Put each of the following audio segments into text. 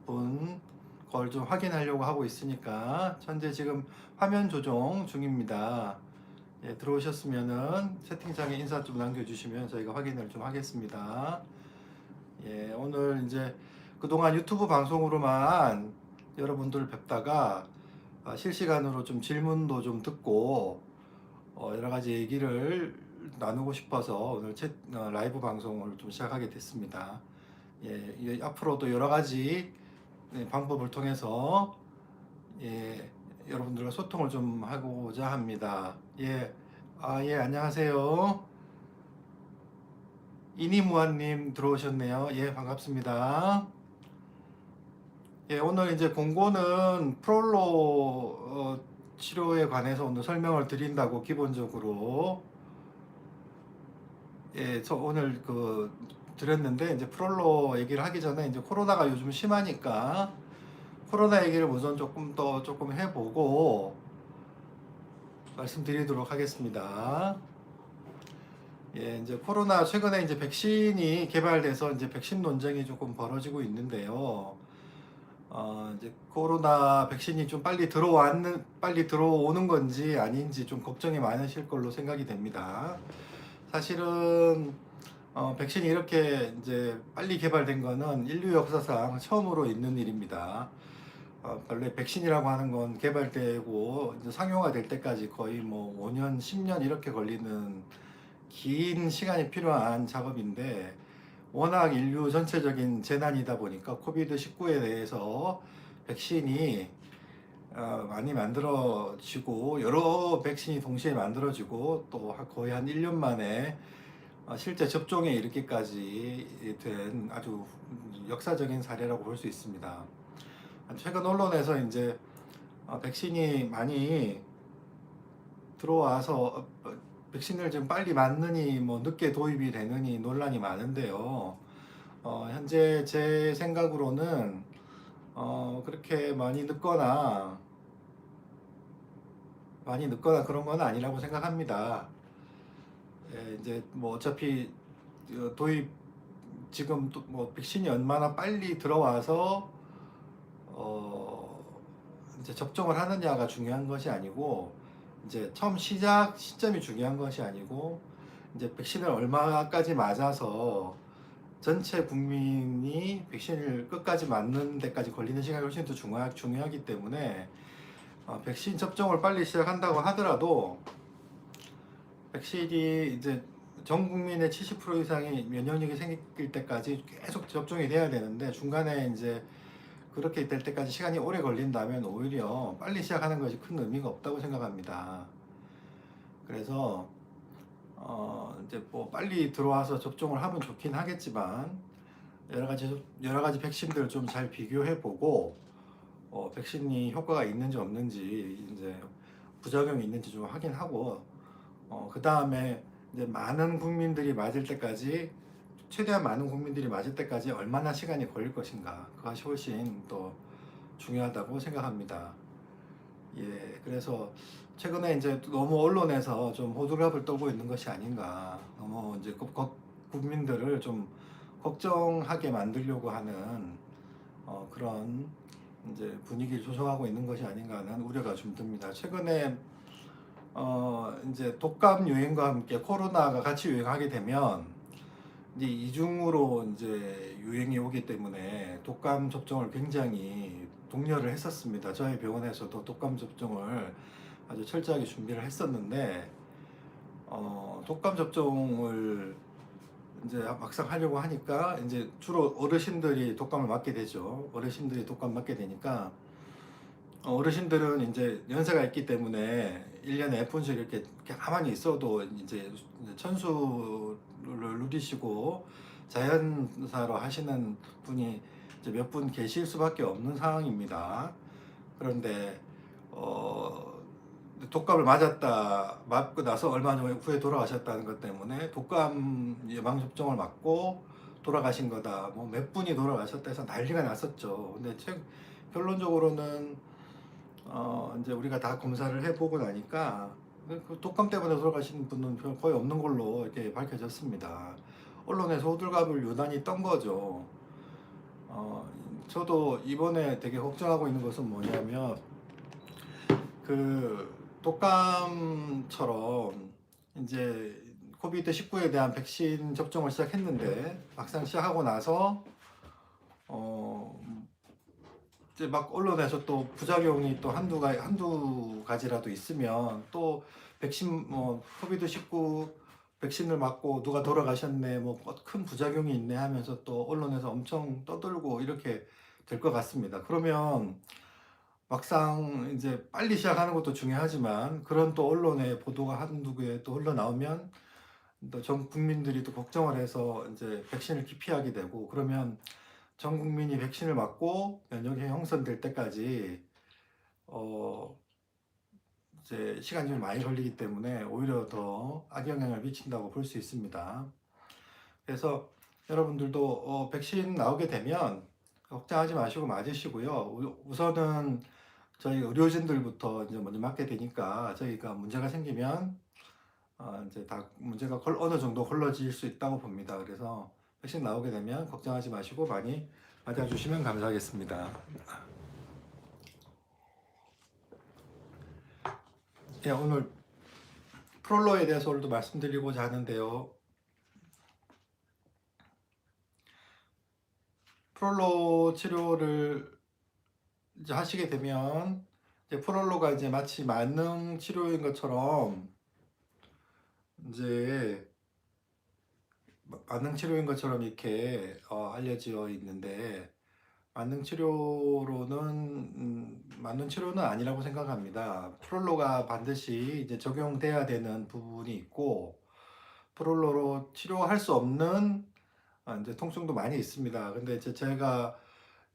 분 걸 좀 확인하려고 하고 있으니까 현재 지금 화면 조정 중입니다. 예, 들어오셨으면은 채팅창에 인사 좀 남겨주시면 저희가 확인을 좀 하겠습니다. 예, 오늘 이제 그동안 유튜브 방송으로만 여러분들 뵙다가 실시간으로 좀 질문도 좀 듣고 여러 가지 얘기를 나누고 싶어서 오늘 라이브 방송을 좀 시작하게 됐습니다. 예, 앞으로도 여러 가지 방법을 통해서 예, 여러분들과 소통을 좀 하고자 합니다. 예, 예, 안녕하세요. 이니무한님 들어오셨네요. 예, 반갑습니다. 예, 오늘 이제 공고는 프롤로 치료에 관해서 오늘 설명을 드린다고 기본적으로 예, 저 오늘 드렸는데 이제 프롤로 얘기를 하기 전에 이제 코로나가 요즘 심하니까 코로나 얘기를 우선 조금 해보고 말씀드리도록 하겠습니다. 예, 이제 코로나 최근에 이제 백신이 개발돼서 이제 백신 논쟁이 조금 벌어지고 있는데요. 이제 코로나 백신이 좀 빨리 들어오는 건지 아닌지 좀 걱정이 많으실 걸로 생각이 됩니다. 사실은 백신이 이렇게 이제 빨리 개발된 거는 인류 역사상 처음으로 있는 일입니다. 원래 백신이라고 하는 건 개발되고 이제 상용화 될 때까지 거의 뭐 5년, 10년 이렇게 걸리는 긴 시간이 필요한 작업인데 워낙 인류 전체적인 재난이다 보니까 코비드19에 대해서 백신이 많이 만들어지고 여러 백신이 동시에 만들어지고 또 거의 한 1년 만에 실제 접종에 이르기까지 된 아주 역사적인 사례라고 볼 수 있습니다. 최근 언론에서 이제 백신이 많이 들어와서 백신을 좀 빨리 맞느니 뭐 늦게 도입이 되느니 논란이 많은데요. 현재 제 생각으로는 그렇게 많이 늦거나 그런 건 아니라고 생각합니다. 예, 이제 뭐 어차피 도입 지금 뭐 백신이 얼마나 빨리 들어와서 이제 접종을 하느냐가 중요한 것이 아니고 이제 처음 시작 시점이 중요한 것이 아니고 이제 백신을 얼마까지 맞아서 전체 국민이 백신을 끝까지 맞는 데까지 걸리는 시간이 훨씬 더 중요하기 때문에 백신 접종을 빨리 시작한다고 하더라도 백신이 이제 전 국민의 70% 이상이 면역력이 생길 때까지 계속 접종이 돼야 되는데 중간에 이제 그렇게 될 때까지 시간이 오래 걸린다면 오히려 빨리 시작하는 것이 큰 의미가 없다고 생각합니다. 그래서 이제 뭐 빨리 들어와서 접종을 하면 좋긴 하겠지만 여러 가지 백신들 좀 잘 비교해 보고 백신이 효과가 있는지 없는지 이제 부작용이 있는지 좀 확인하고 그 다음에 이제 많은 국민들이 맞을 때까지 최대한 많은 국민들이 맞을 때까지 얼마나 시간이 걸릴 것인가 그것이 훨씬 더 중요하다고 생각합니다. 예, 그래서 최근에 이제 너무 언론에서 좀 호들갑을 떨고 있는 것이 아닌가. 너무 이제 국민들을 좀 걱정하게 만들려고 하는 그런 이제 분위기를 조성하고 있는 것이 아닌가 하는 우려가 좀 듭니다. 최근에 이제 독감 유행과 함께 코로나가 같이 유행하게 되면 이제 이중으로 이제 유행이 오기 때문에 독감 접종을 굉장히 독려를 했었습니다. 저희 병원에서도 독감 접종을 아주 철저하게 준비를 했었는데 독감 접종을 이제 막상 하려고 하니까 이제 주로 어르신들이 독감을 맞게 되죠. 어르신들이 독감 맞게 되니까 어르신들은 이제 연세가 있기 때문에 1년에 F분씩 이렇게 가만히 있어도 이제 천수를 누리시고 자연사로 하시는 분이 이제 몇 분 계실 수밖에 없는 상황입니다. 그런데 독감을 맞고 나서 얼마 후에 돌아가셨다는 것 때문에 독감 예방 접종을 맞고 돌아가신 거다. 뭐 몇 분이 돌아가셨다 해서 난리가 났었죠. 근데 결론적으로는 이제 우리가 다 검사를 해보고 나니까 그 독감 때문에 돌아가신 분은 거의 없는 걸로 이렇게 밝혀졌습니다. 언론에서 호들갑을 유난히 떤 거죠. 저도 이번에 되게 걱정하고 있는 것은 뭐냐면 그 독감처럼 이제 코비드-19에 대한 백신 접종을 시작했는데 막상 시작하고 나서 어 이제 막 언론에서 또 부작용이 또 한두 가지라도 있으면 또 백신 뭐 코비드-19 백신을 맞고 누가 돌아가셨네 뭐 큰 부작용이 있네 하면서 또 언론에서 엄청 떠들고 이렇게 될 것 같습니다. 그러면 막상 이제 빨리 시작하는 것도 중요하지만 그런 또 언론의 보도가 한두 개 또 흘러나오면 또 전 국민들이 또 걱정을 해서 이제 백신을 기피하게 되고 그러면 전 국민이 백신을 맞고 면역이 형성될 때까지 어 이제 시간이 좀 많이 걸리기 때문에 오히려 더 악영향을 미친다고 볼 수 있습니다. 그래서 여러분들도 백신 나오게 되면 걱정하지 마시고 맞으시고요. 우선은 저희 의료진들부터 이제 먼저 맞게 되니까 저희가 문제가 생기면 이제 다 문제가 어느 정도 걸러질 수 있다고 봅니다. 그래서 백신 나오게 되면 걱정하지 마시고 많이 맞아주시면 감사하겠습니다. 예, 오늘 프롤로에 대해서 오늘도 말씀드리고자 하는데요. 프롤로 치료를 이제 하시게 되면 이제 프롤로가 이제 마치 만능 치료인 것처럼 이제 만능 치료인 것처럼 이렇게 알려져 있는데 만능 치료로는 만능 치료는 아니라고 생각합니다. 프롤로가 반드시 이제 적용돼야 되는 부분이 있고 프롤로로 치료할 수 없는 이제 통증도 많이 있습니다. 근데 이제 제가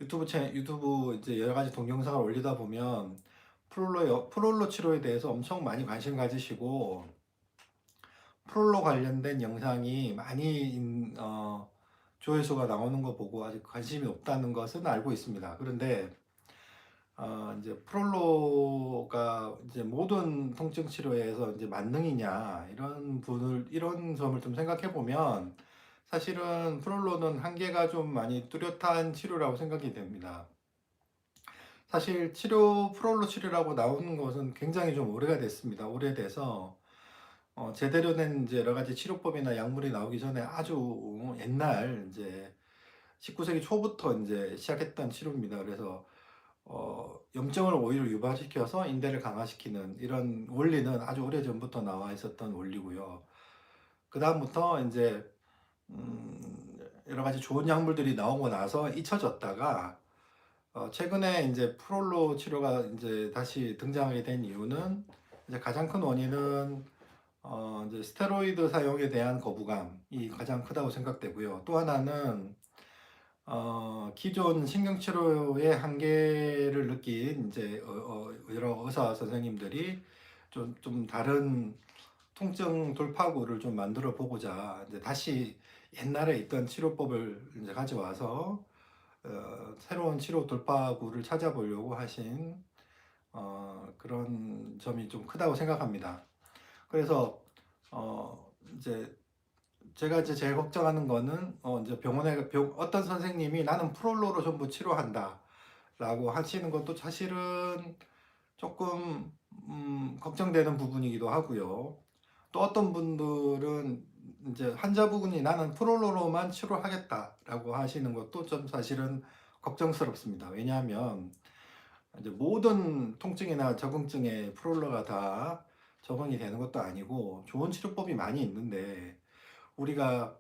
유튜브 이제 여러 가지 동영상을 올리다 보면 프롤로 치료에 대해서 엄청 많이 관심 가지시고 프롤로 관련된 영상이 많이 조회수가 나오는 거 보고 아직 관심이 없다는 것은 알고 있습니다. 그런데 이제 프롤로가 이제 모든 통증 치료에서 이제 만능이냐 이런 점을 좀 생각해 보면 사실은 프롤로는 한계가 좀 많이 뚜렷한 치료라고 생각이 됩니다. 사실 프롤로 치료라고 나오는 것은 굉장히 좀 오래가 됐습니다. 오래돼서 제대로 된 이제 여러 가지 치료법이나 약물이 나오기 전에 아주 옛날 이제 19세기 초부터 이제 시작했던 치료입니다. 그래서 염증을 오히려 유발시켜서 인대를 강화시키는 이런 원리는 아주 오래전부터 나와 있었던 원리고요. 그다음부터 이제 음, 여러 가지 좋은 약물들이 나오고 나서 잊혀졌다가 최근에 이제 프롤로 치료가 이제 다시 등장하게 된 이유는 이제 가장 큰 원인은 이제 스테로이드 사용에 대한 거부감이 가장 크다고 생각되고요. 또 하나는 기존 신경치료의 한계를 느낀 이제 여러 의사 선생님들이 좀 다른 통증 돌파구를 좀 만들어 보고자 이제 다시 옛날에 있던 치료법을 이제 가져와서 새로운 치료 돌파구를 찾아보려고 하신 그런 점이 좀 크다고 생각합니다. 그래서 이제 제가 이제 제일 걱정하는 거는 이제 어떤 선생님이 나는 프롤로로 전부 치료한다라고 하시는 것도 사실은 조금 걱정되는 부분이기도 하고요. 또 어떤 분들은 이제 환자분이 나는 프롤로로만 치료하겠다라고 하시는 것도 좀 사실은 걱정스럽습니다. 왜냐하면 이제 모든 통증이나 적응증에 프롤로가 다 적응이 되는 것도 아니고 좋은 치료법이 많이 있는데 우리가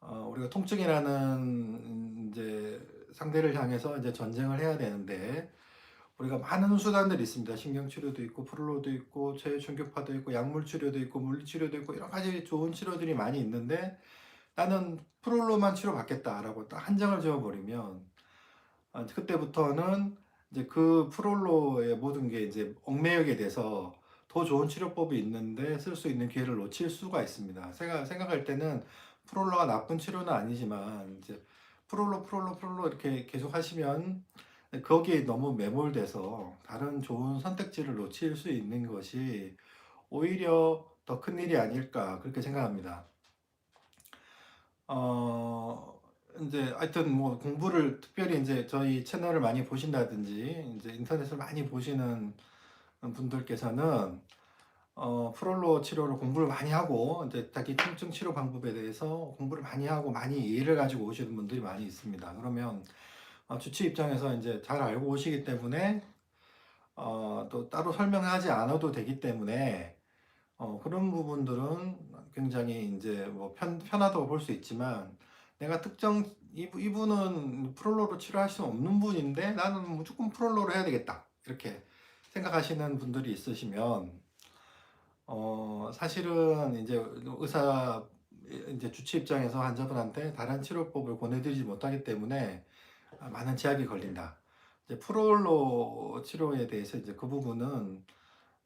우리가 통증이라는 이제 상대를 향해서 이제 전쟁을 해야 되는데 우리가 많은 수단들이 있습니다. 신경치료도 있고 프롤로도 있고 체외충격파도 있고 약물치료도 있고 물리치료도 있고 여러 가지 좋은 치료들이 많이 있는데 나는 프롤로만 치료받겠다라고 딱 한정을 지어버리면 그때부터는 이제 그 프롤로의 모든 게 이제 얽매이게 돼서 더 좋은 치료법이 있는데 쓸 수 있는 기회를 놓칠 수가 있습니다. 제가 생각할 때는 프롤로가 나쁜 치료는 아니지만 이제 프롤로 이렇게 계속 하시면 거기에 너무 매몰돼서 다른 좋은 선택지를 놓칠 수 있는 것이 오히려 더 큰 일이 아닐까 그렇게 생각합니다. 어, 이제 하여튼 뭐 공부를 특별히 이제 저희 채널을 많이 보신다든지 이제 인터넷을 많이 보시는 분들께서는 프롤로 치료를 공부를 많이 하고 이제 자기 통증 치료 방법에 대해서 공부를 많이 하고 많이 이해를 가지고 오시는 분들이 많이 있습니다. 그러면 주치 입장에서 이제 잘 알고 오시기 때문에 또 따로 설명하지 않아도 되기 때문에 그런 부분들은 굉장히 이제 뭐 편하다고 볼 수 있지만 내가 특정 이분은 프롤로로 치료할 수 없는 분인데 나는 무조건 프롤로로 해야 되겠다 이렇게 생각하시는 분들이 있으시면 사실은 이제 의사 이제 주치 입장에서 환자분한테 다른 치료법을 권해드리지 못하기 때문에 많은 제약이 걸린다. 이제 프롤로 치료에 대해서 이제 그 부분은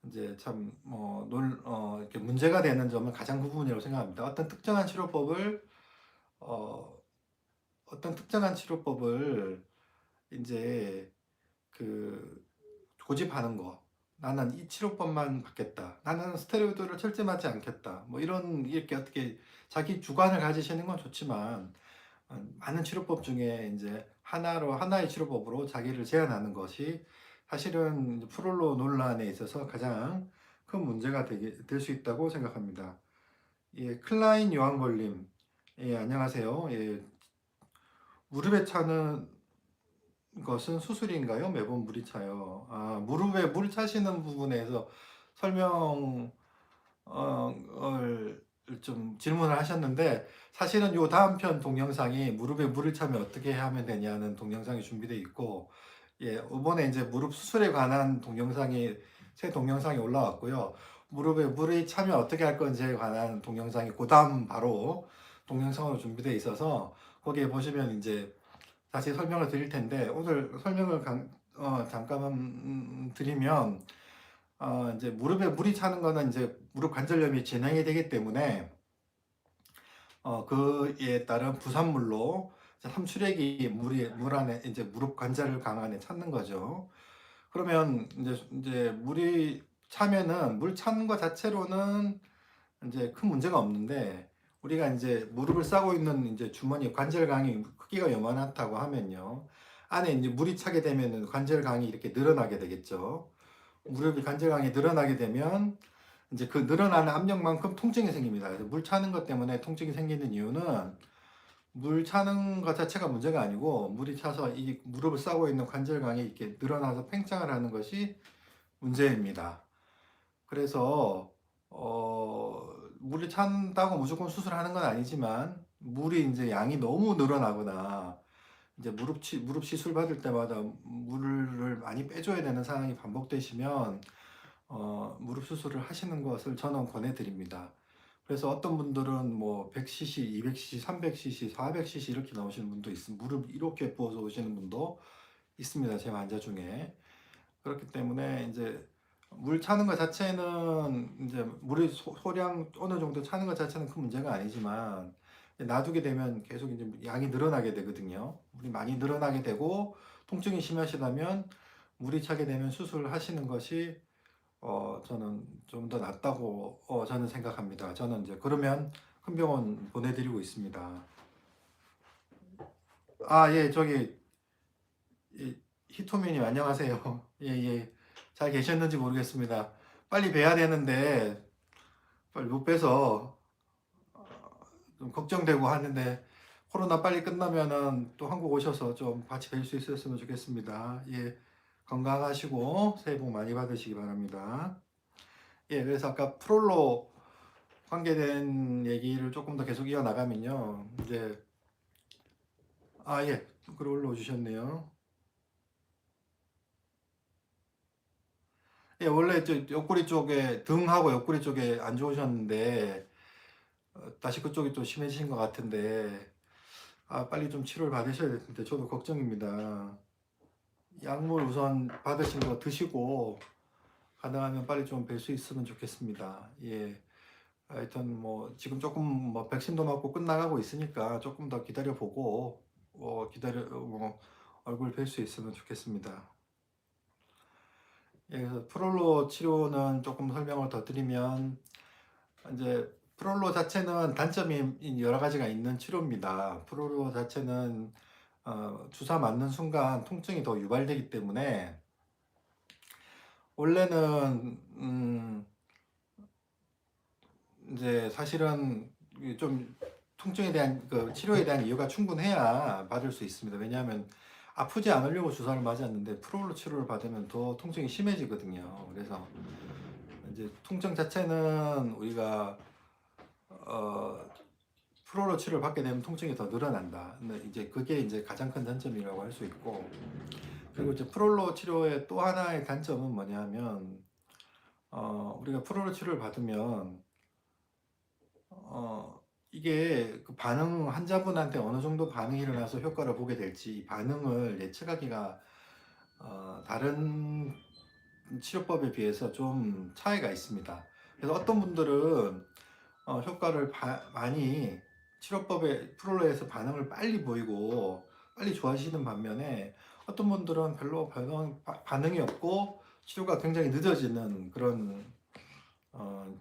이제 참 이렇게 문제가 되는 점은 가장 그 부분이라고 생각합니다. 어, 어떤 특정한 치료법을 이제 그 고집하는 거. 나는 이 치료법만 받겠다. 나는 스테로이드를 절대 맞지 않겠다. 뭐 이런 이렇게 어떻게 자기 주관을 가지시는 건 좋지만 많은 치료법 중에 이제 하나의 치료법으로 자기를 제한하는 것이 사실은 프롤로 논란에 있어서 가장 큰 문제가 될 수 있다고 생각합니다. 예, 클라인 요한걸림. 예, 안녕하세요. 예, 무릎에 차는 것은 수술인가요? 매번 물이 차요. 무릎에 물 차시는 부분에서 설명을 좀 질문을 하셨는데 사실은 요 다음 편 동영상이 무릎에 물을 차면 어떻게 하면 되냐는 동영상이 준비되어 있고 예, 이번에 이제 무릎 수술에 관한 새 동영상이 올라왔고요. 무릎에 물이 차면 어떻게 할 건지에 관한 동영상이 그 다음 바로 동영상으로 준비되어 있어서 거기에 보시면 이제 다시 설명을 드릴 텐데 오늘 설명을 잠깐만 드리면 이제 무릎에 물이 차는 거는 이제 무릎 관절염이 진행이 되기 때문에 그에 따른 부산물로 삼출액이 물 안에 이제 무릎 관절 강 안에 찾는 거죠. 그러면 이제 물이 차면은 물 차는 것 자체로는 이제 큰 문제가 없는데 우리가 이제 무릎을 싸고 있는 이제 주머니 관절강이 크기가 요만하다고 하면요. 안에 이제 물이 차게 되면은 관절강이 이렇게 늘어나게 되겠죠. 무릎이 관절강이 늘어나게 되면 이제 그 늘어나는 압력만큼 통증이 생깁니다. 그래서 물 차는 것 때문에 통증이 생기는 이유는 물 차는 것 자체가 문제가 아니고 물이 차서 이 무릎을 싸고 있는 관절강이 이렇게 늘어나서 팽창을 하는 것이 문제입니다. 그래서 물이 찬다고 무조건 수술하는 건 아니지만 물이 이제 양이 너무 늘어나거나 이제 무릎 시술 받을 때마다 물을 많이 빼줘야 되는 상황이 반복되시면 무릎 수술을 하시는 것을 저는 권해드립니다. 그래서 어떤 분들은 뭐 100cc, 200cc, 300cc, 400cc 이렇게 나오시는 분도 있습니다. 무릎 이렇게 부어서 오시는 분도 있습니다. 제 환자 중에. 그렇기 때문에 이제 물 차는 것 자체는 이제 물의 소량 어느 정도 차는 것 자체는 큰 문제가 아니지만 놔두게 되면 계속 이제 양이 늘어나게 되거든요. 물이 많이 늘어나게 되고 통증이 심하시다면 물이 차게 되면 수술을 하시는 것이 저는 좀 더 낫다고 저는 생각합니다. 저는 이제 그러면 큰 병원 보내드리고 있습니다. 예, 저기 히토미님 안녕하세요. 예, 예. 잘 계셨는지 모르겠습니다. 빨리 뵈야 되는데 빨리 못 뵈서 좀 걱정되고 하는데 코로나 빨리 끝나면은 또 한국 오셔서 좀 같이 뵐 수 있었으면 좋겠습니다. 예. 건강하시고 새해 복 많이 받으시기 바랍니다. 예, 그래서 아까 프롤로 관계된 얘기를 조금 더 계속 이어나가면요. 이제 예. 글 올려주셨네요. 예, 원래 저 옆구리 쪽에 등하고 옆구리 쪽에 안 좋으셨는데 다시 그쪽이 또 심해지신 것 같은데 빨리 좀 치료를 받으셔야 될 텐데 저도 걱정입니다. 약물 우선 받으신 거 드시고 가능하면 빨리 좀 뵐 수 있으면 좋겠습니다. 예. 하여튼 뭐 지금 조금 뭐 백신도 맞고 끝나가고 있으니까 조금 더 기다려 보고 얼굴 뵐 수 있으면 좋겠습니다. 예, 그래서 프롤로 치료는 조금 설명을 더 드리면 이제 프롤로 자체는 단점이 여러 가지가 있는 치료입니다. 프롤로 자체는 주사 맞는 순간 통증이 더 유발되기 때문에 원래는 이제 사실은 좀 통증에 대한 그 치료에 대한 이유가 충분해야 받을 수 있습니다. 왜냐하면 아프지 않으려고 주사를 맞았는데 프롤로 치료를 받으면 더 통증이 심해지거든요. 그래서 이제 통증 자체는 우리가 어, 프롤로 치료를 받게 되면 통증이 더 늘어난다. 근데 이제 그게 이제 가장 큰 단점이라고 할 수 있고, 그리고 이제 프롤로 치료의 또 하나의 단점은 뭐냐면 우리가 프롤로 치료를 받으면 이게 그 반응 환자분한테 어느 정도 반응이 일어나서 효과를 보게 될지 이 반응을 예측하기가 다른 치료법에 비해서 좀 차이가 있습니다. 그래서 어떤 분들은 효과를 많이 치료법에 프롤로에서 반응을 빨리 보이고 빨리 좋아지시는 반면에 어떤 분들은 별로 반응이 없고 치료가 굉장히 늦어지는 그런 어,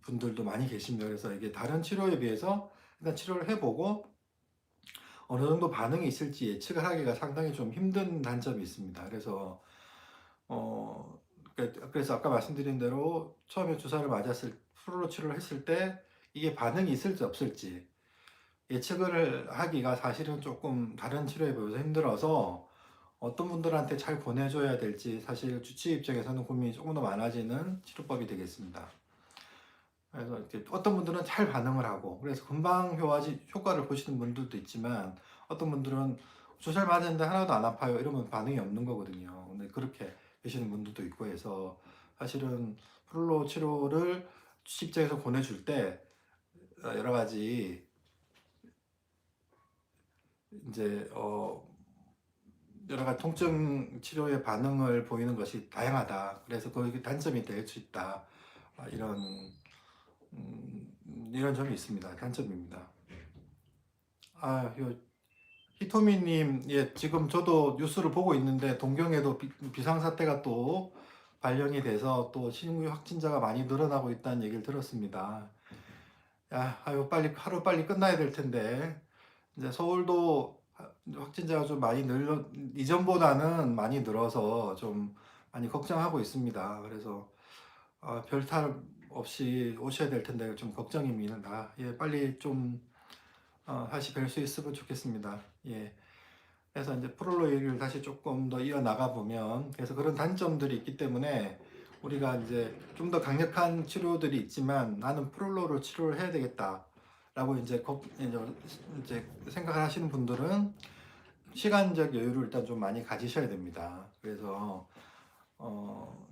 분들도 많이 계십니다. 그래서 이게 다른 치료에 비해서 일단 치료를 해보고 어느 정도 반응이 있을지 예측을 하기가 상당히 좀 힘든 단점이 있습니다. 그래서 어 그래서 아까 말씀드린 대로 처음에 주사를 맞았을 프로로 치료를 했을 때 이게 반응이 있을지 없을지 예측을 하기가 사실은 조금 다른 치료에 비해서 힘들어서 어떤 분들한테 잘 보내줘야 될지 사실 주치 입장에서는 고민이 조금 더 많아지는 치료법이 되겠습니다. 그래서 이렇게 어떤 분들은 잘 반응을 하고 그래서 금방 효과를 보시는 분들도 있지만 어떤 분들은 주사를 맞았는데 하나도 안 아파요 이러면 반응이 없는 거거든요. 근데 그렇게 되시는 분들도 있고 해서 사실은 프롤로 치료를 주식장에서 보내줄 때 여러 가지 이제 여러 가지 통증 치료의 반응을 보이는 것이 다양하다. 그래서 그 단점이 될 수 있다. 이런 이런 점이 있습니다. 단점입니다. 요 히토미님, 예, 지금 저도 뉴스를 보고 있는데 동경에도 비상사태가 또 발령이 돼서 또 신규 확진자가 많이 늘어나고 있다는 얘기를 들었습니다. 야, 하루 빨리 끝나야 될 텐데 이제 서울도 확진자가 좀 많이 이전보다는 많이 늘어서 좀 많이 걱정하고 있습니다. 그래서 별탈 없이 오셔야 될 텐데 좀 걱정입니다. 예, 빨리 좀 다시 뵐 수 있으면 좋겠습니다. 예. 그래서 이제 프롤로 얘기를 다시 조금 더 이어나가 보면 그래서 그런 단점들이 있기 때문에 우리가 이제 좀 더 강력한 치료들이 있지만 나는 프롤로로 치료를 해야 되겠다라고 이제 생각을 하시는 분들은 시간적 여유를 일단 좀 많이 가지셔야 됩니다. 그래서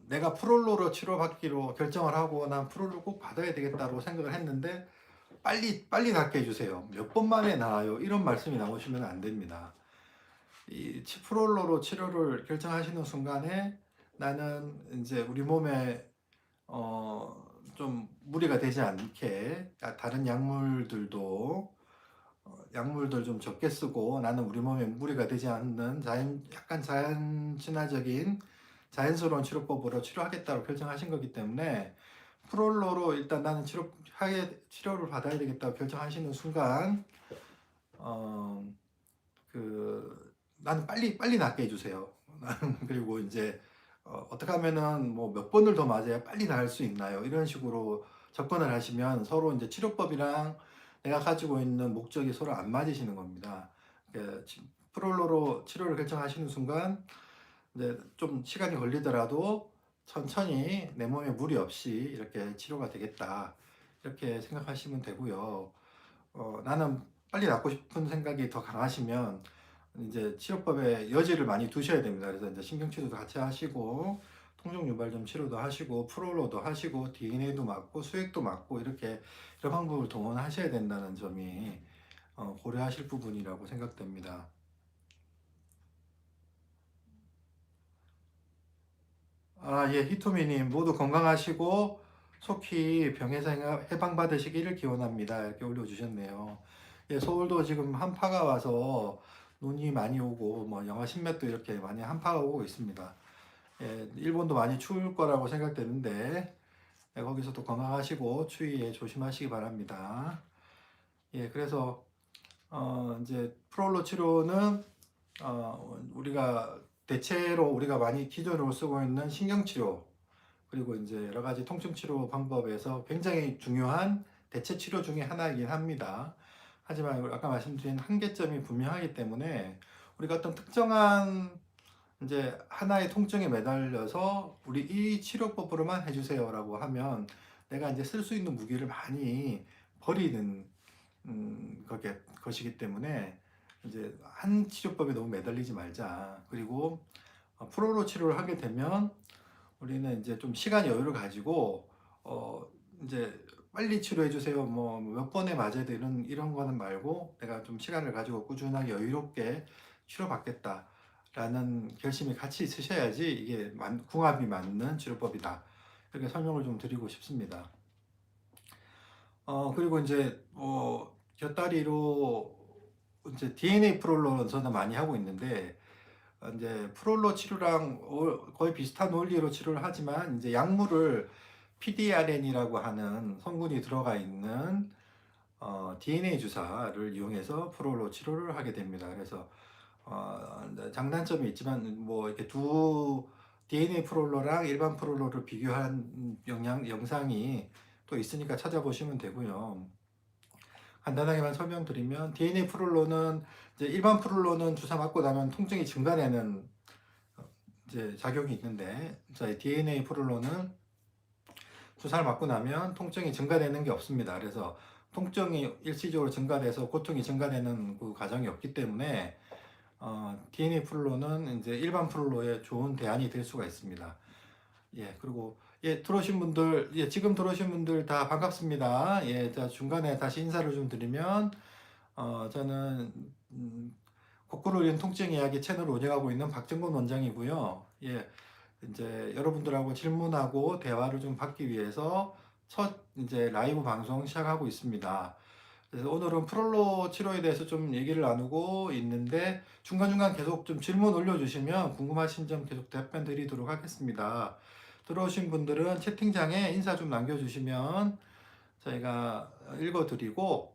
내가 프롤로로 치료받기로 결정을 하고 난 프롤로 꼭 받아야 되겠다고 생각을 했는데 빨리 낫게 해주세요. 몇 번 만에 나아요. 이런 말씀이 나오시면 안 됩니다. 이 프롤로로 치료를 결정하시는 순간에 나는 이제 우리 몸에 좀 무리가 되지 않게 다른 약물들 좀 적게 쓰고 나는 우리 몸에 무리가 되지 않는 약간 친화적인 자연스러운 치료법으로 치료하겠다고 결정하신 거기 때문에 프롤로로 일단 나는 치료를 받아야 되겠다고 결정하시는 순간 어, 나는 빨리 낫게 해주세요. 그리고 이제 어떻게 하면은 뭐 몇 번을 더 맞아야 빨리 나을 수 있나요? 이런 식으로 접근을 하시면 서로 이제 치료법이랑 내가 가지고 있는 목적이 서로 안 맞으시는 겁니다. 프롤로로 치료를 결정하시는 순간 이제 좀 시간이 걸리더라도 천천히 내 몸에 무리 없이 이렇게 치료가 되겠다. 이렇게 생각하시면 되고요. 나는 빨리 낫고 싶은 생각이 더 강하시면 이제 치료법에 여지를 많이 두셔야 됩니다. 그래서 이제 신경치료도 같이 하시고 통증 유발점 치료도 하시고 프롤로도 하시고 DNA도 맞고 수액도 맞고 이렇게 여러 방법을 동원하셔야 된다는 점이 고려하실 부분이라고 생각됩니다. 예, 히토미님 모두 건강하시고 속히 병에서 해방받으시기를 기원합니다. 이렇게 올려주셨네요. 예, 서울도 지금 한파가 와서 눈이 많이 오고 뭐 영하 10몇도 이렇게 많이 한파가 오고 있습니다. 예, 일본도 많이 추울 거라고 생각되는데 예, 거기서도 건강하시고 추위에 조심하시기 바랍니다. 예, 그래서 이제 프롤로 치료는 우리가 대체로 우리가 많이 기존으로 쓰고 있는 신경치료 그리고 이제 여러 가지 통증 치료 방법에서 굉장히 중요한 대체 치료 중에 하나이긴 합니다. 하지만 아까 말씀드린 한계점이 분명하기 때문에 우리가 어떤 특정한 이제 하나의 통증에 매달려서 우리 이 치료법으로만 해주세요라고 하면 내가 이제 쓸 수 있는 무기를 많이 버리는 것이기 때문에 이제 한 치료법에 너무 매달리지 말자. 그리고 프로로 치료를 하게 되면 우리는 이제 좀 시간 여유를 가지고 어 이제 빨리 치료해 주세요. 뭐 몇 번에 맞아야 돼 이런 거는 말고 내가 좀 시간을 가지고 꾸준하게 여유롭게 치료받겠다라는 결심이 같이 있으셔야지 이게 궁합이 맞는 치료법이다. 이렇게 설명을 좀 드리고 싶습니다. 그리고 이제 곁다리로 이제 DNA 프롤로 저는 많이 하고 있는데 이제 프롤로 치료랑 거의 비슷한 원리로 치료를 하지만 이제 약물을 PDRN이라고 하는 성분이 들어가 있는 DNA 주사를 이용해서 프롤로 치료를 하게 됩니다. 그래서 장단점이 있지만 뭐 이렇게 두 DNA 프롤로랑 일반 프롤로를 비교한 영상이 또 있으니까 찾아보시면 되고요. 간단하게만 설명드리면 DNA 프롤로는 이제 일반 프롤로는 주사 맞고 나면 통증이 증가되는 이제 작용이 있는데 저희 DNA 프롤로는 주사를 맞고 나면 통증이 증가되는 게 없습니다. 그래서 통증이 일시적으로 증가돼서 고통이 증가되는 그 과정이 없기 때문에 DNA 프롤로는 이제 일반 프롤로의 좋은 대안이 될 수가 있습니다. 예, 그리고 예, 들어오신 분들, 예, 지금 들어오신 분들 다 반갑습니다. 예, 자, 중간에 다시 인사를 좀 드리면, 저는, 거꾸로 이은 통증 이야기 채널을 운영하고 있는 박정곤 원장이고요. 예, 이제 여러분들하고 질문하고 대화를 좀 받기 위해서 첫 이제 라이브 방송 시작하고 있습니다. 그래서 오늘은 프롤로 치료에 대해서 좀 얘기를 나누고 있는데 중간중간 계속 좀 질문 올려주시면 궁금하신 점 계속 답변 드리도록 하겠습니다. 들어오신 분들은 채팅창에 인사 좀 남겨주시면 저희가 읽어드리고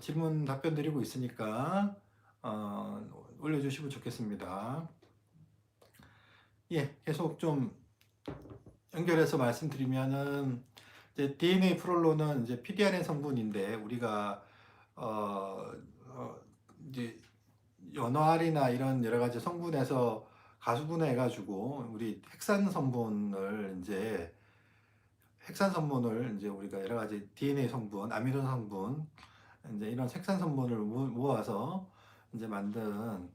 질문 답변 드리고 있으니까 올려주시면 좋겠습니다. 예, 계속 좀 연결해서 말씀드리면은 이제 DNA 프롤로는 이제 PDRN 성분인데 우리가 어, 어, 이제 연어알이나 이런 여러 가지 성분에서 가수분해 해가지고 우리 핵산 성분을 이제 우리가 여러 가지 DNA 성분, 아미노 성분 이제 이런 색산 성분을 모아서 이제 만든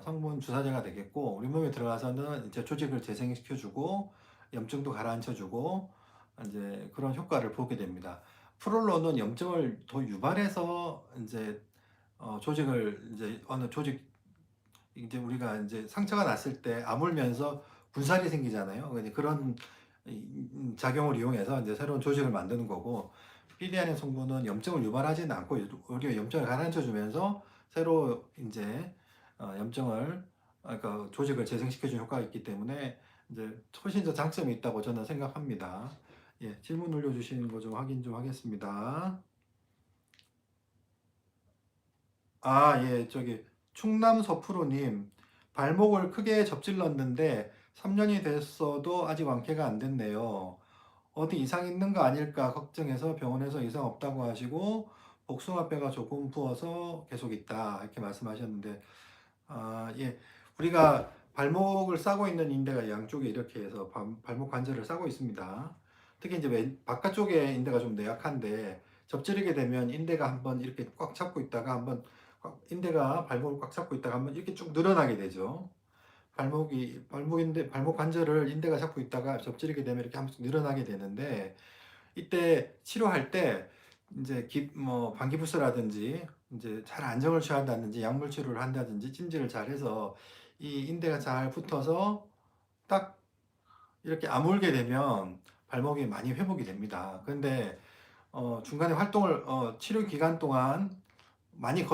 성분 주사제가 되겠고 우리 몸에 들어가서는 이제 조직을 재생시켜주고 염증도 가라앉혀주고 이제 그런 효과를 보게 됩니다. 프롤로는 염증을 더 유발해서 이제 조직을 이제 어느 조직 이제 우리가 이제 상처가 났을 때 아물면서 군살이 생기잖아요. 그런 작용을 이용해서 이제 새로운 조직을 만드는 거고 PDRN 성분은 염증을 유발하지는 않고 오히려 염증을 가라앉혀 주면서 새로 이제 염증을 그러니까 조직을 재생시켜주는 효과가 있기 때문에 이제 훨씬 더 장점이 있다고 저는 생각합니다. 예, 질문 올려주시는 거 좀 확인 좀 하겠습니다. 아, 예, 저기 충남 서프로님 발목을 크게 접질렀는데 3년이 됐어도 아직 완쾌가 안 됐네요. 어디 이상 있는 거 아닐까 걱정해서 병원에서 이상 없다고 하시고 복숭아뼈가 조금 부어서 계속 있다 이렇게 말씀하셨는데 예, 우리가 발목을 싸고 있는 인대가 양쪽에 이렇게 해서 발목 관절을 싸고 있습니다. 특히 이제 바깥쪽에 인대가 좀 내약한데 접지르게 되면 인대가 한번 이렇게 꽉 잡고 있다가 한번 인대가 발목을 꽉 잡고 있다가 한번 이렇게 쭉 늘어나게 되죠. 발목 관절을 인대가 잡고 있다가 접지르게 되면 이렇게 한 번씩 늘어나게 되는데 이때 치료할 때 이제 뭐 방기부스라든지 이제 잘 안정을 취한다든지 약물 치료를 한다든지 찜질을 잘 해서 이 인대가 잘 붙어서 딱 이렇게 아물게 되면 발목이 많이 회복이 됩니다. 그런데 중간에 활동을 치료 기간 동안 많이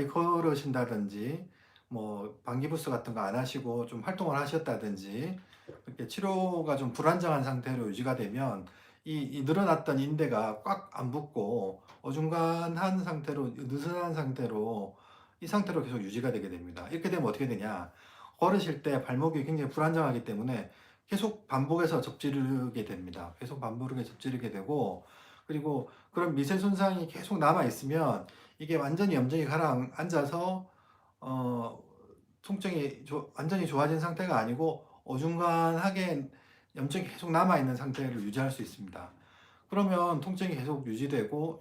걸으신다든지 뭐 방기부스 같은 거 안 하시고 좀 활동을 하셨다든지 이렇게 치료가 좀 불안정한 상태로 유지가 되면 이 늘어났던 인대가 꽉 안 붙고 어중간한 상태로, 느슨한 상태로, 이 상태로 계속 유지가 되게 됩니다. 이렇게 되면 어떻게 되냐? 걸으실 때 발목이 굉장히 불안정하기 때문에 계속 반복해서 접지르게 됩니다. 계속 반복하게 접지르게 되고, 그리고 그런 미세 손상이 계속 남아 있으면 이게 완전히 염증이 가라앉아서 어, 통증이 완전히 좋아진 상태가 아니고 어중간하게 염증이 계속 남아 있는 상태를 유지할 수 있습니다. 그러면 통증이 계속 유지되고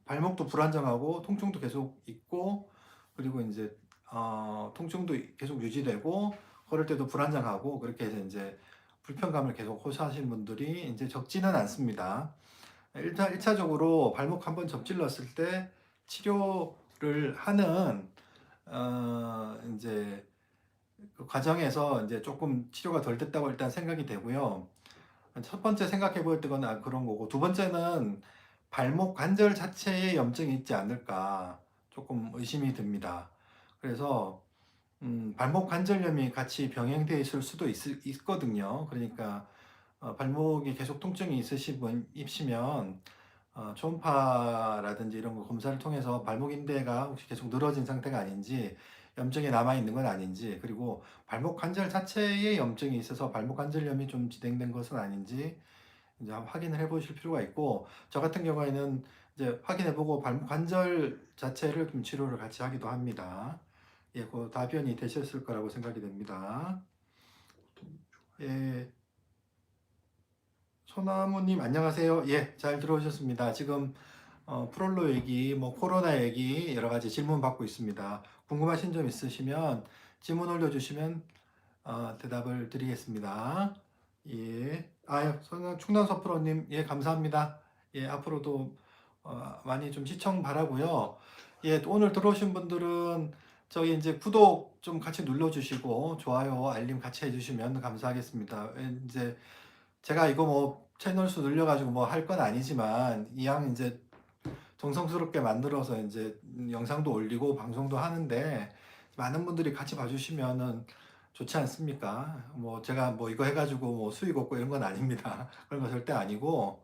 발목도 불안정하고 통증도 계속 있고, 그리고 이제 통증도 계속 유지되고 걸을 때도 불안정하고, 그렇게 해서 이제 불편감을 계속 호소하시는 분들이 이제 적지는 않습니다. 일단 1차적으로 발목 한번 접질렀을 때 치료를 하는 이제 그 과정에서 이제 조금 치료가 덜 됐다고 일단 생각이 되고요. 첫 번째 생각해 볼 때는 그런 거고, 두 번째는 발목 관절 자체에 염증이 있지 않을까 조금 의심이 듭니다. 그래서 발목 관절염이 같이 병행되어 있을 수도 있거든요. 그러니까 발목이 계속 통증이 있으시면 초음파라든지 이런 거 검사를 통해서 발목 인대가 혹시 계속 늘어진 상태가 아닌지, 염증이 남아 있는 건 아닌지, 그리고 발목 관절 자체에 염증이 있어서 발목 관절염이 좀 진행된 것은 아닌지 이제 한번 확인을 해 보실 필요가 있고, 저 같은 경우에는 이제 확인해 보고 발목 관절 자체를 좀 치료를 같이 하기도 합니다. 예, 그 답변이 되셨을 거라고 생각이 됩니다. 예, 소나무님 안녕하세요. 예, 잘 들어오셨습니다. 지금 프롤로 얘기, 뭐 코로나 얘기 여러 가지 질문 받고 있습니다. 궁금하신 점 있으시면 질문 올려주시면 대답을 드리겠습니다. 예, 충남서 프로님, 예, 감사합니다. 예, 앞으로도 많이 좀 시청 바라고요. 예, 또 오늘 들어오신 분들은 저희 이제 구독 좀 같이 눌러주시고 좋아요, 알림 같이 해주시면 감사하겠습니다. 이제 제가 이거 뭐 채널 수 늘려가지고 뭐 할 건 아니지만 이왕 이제 정성스럽게 만들어서 이제 영상도 올리고 방송도 하는데 많은 분들이 같이 봐주시면은 좋지 않습니까? 뭐 제가 뭐 이거 해가지고 뭐 수익 얻고 이런 건 아닙니다. 그런 거 절대 아니고,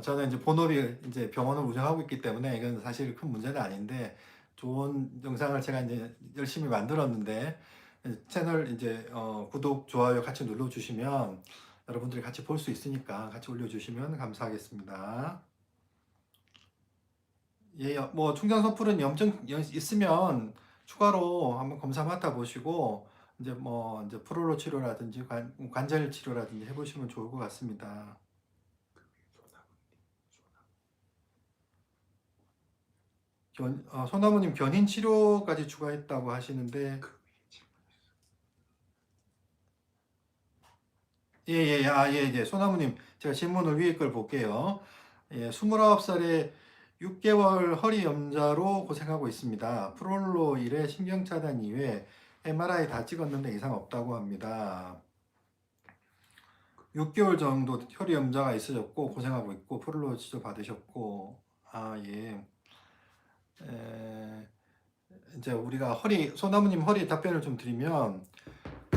저는 이제 본업이 이제 병원을 운영하고 있기 때문에 이건 사실 큰 문제는 아닌데, 좋은 영상을 제가 이제 열심히 만들었는데 채널 이제 구독, 좋아요 같이 눌러주시면 여러분들이 같이 볼 수 있으니까 같이 올려주시면 감사하겠습니다. 예, 뭐 충전 선풀은 염증 있으면 추가로 한번 검사 맡아 보시고 이제 뭐 이제 프로로 치료라든지 관절 치료라든지 해보시면 좋을 것 같습니다. 소나무님 견인 치료까지 추가했다고 하시는데, 예예 예, 소나무님 제가 질문을 위에 걸 볼게요. 예, 29살에 6개월 허리 염좌로 고생하고 있습니다. 프롤로 1회 신경차단 이후에 MRI 다 찍었는데 이상 없다고 합니다. 6개월 정도 혈이 염좌가 있으셨고 고생하고 있고 프롤로 치료 받으셨고, 예. 에, 이제 우리가 소나무님 허리 답변을 좀 드리면,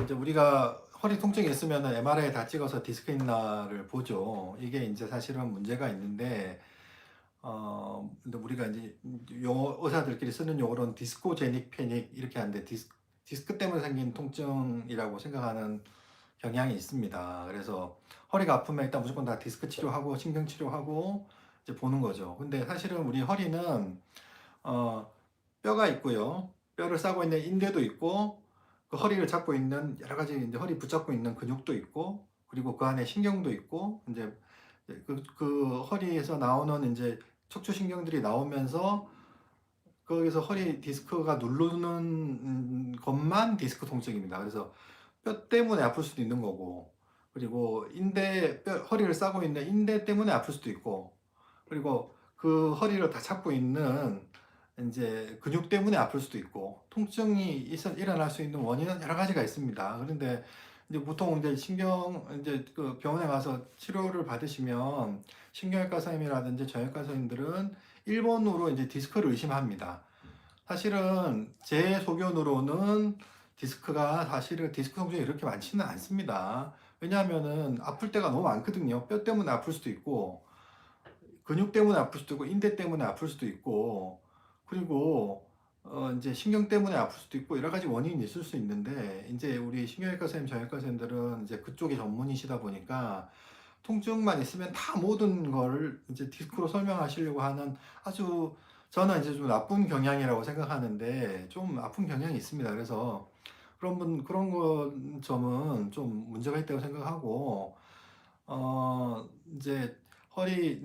이제 우리가 허리 통증이 있으면 MRI 다 찍어서 디스크 있나를 보죠. 이게 이제 사실은 문제가 있는데, 근데 우리가 이제 용어, 의사들끼리 쓰는 용어로는 디스코제닉 패닉 이렇게 하는데, 디스크 때문에 생긴 통증이라고 생각하는 경향이 있습니다. 그래서 허리가 아프면 일단 무조건 다 디스크 치료하고 신경 치료하고 이제 보는 거죠. 근데 사실은 우리 허리는 어, 뼈가 있고요. 뼈를 싸고 있는 인대도 있고, 그 허리를 잡고 있는 여러 가지 이제 허리 붙잡고 있는 근육도 있고, 그리고 그 안에 신경도 있고, 이제 그 허리에서 나오는 이제 척추신경들이 나오면서 거기서 허리 디스크가 누르는 것만 디스크 통증입니다. 그래서 뼈 때문에 아플 수도 있는 거고, 그리고 허리를 싸고 있는 인대 때문에 아플 수도 있고, 그리고 그 허리를 다 잡고 있는 이제 근육 때문에 아플 수도 있고, 통증이 일어날 수 있는 원인은 여러 가지가 있습니다. 그런데 이제 보통 이제 이제 그 병원에 가서 치료를 받으시면 신경외과 선생님이라든지 정형외과 선생님들은 1번으로 이제 디스크를 의심합니다. 사실은 제 소견으로는 디스크 통증이 이렇게 많지는 않습니다. 왜냐하면은 아플 때가 너무 많거든요. 뼈 때문에 아플 수도 있고, 근육 때문에 아플 수도 있고, 인대 때문에 아플 수도 있고, 그리고 이제 신경 때문에 아플 수도 있고 여러 가지 원인이 있을 수 있는데, 이제 우리 신경외과 선생님, 정형외과 선생님들은 이제 그쪽이 전문이시다 보니까 통증만 있으면 다 모든 걸 이제 디스크로 설명하시려고 하는, 아주 저는 이제 좀 나쁜 경향이라고 생각하는데, 좀 아픈 경향이 있습니다. 그래서 그런 점은 좀 문제가 있다고 생각하고, 이제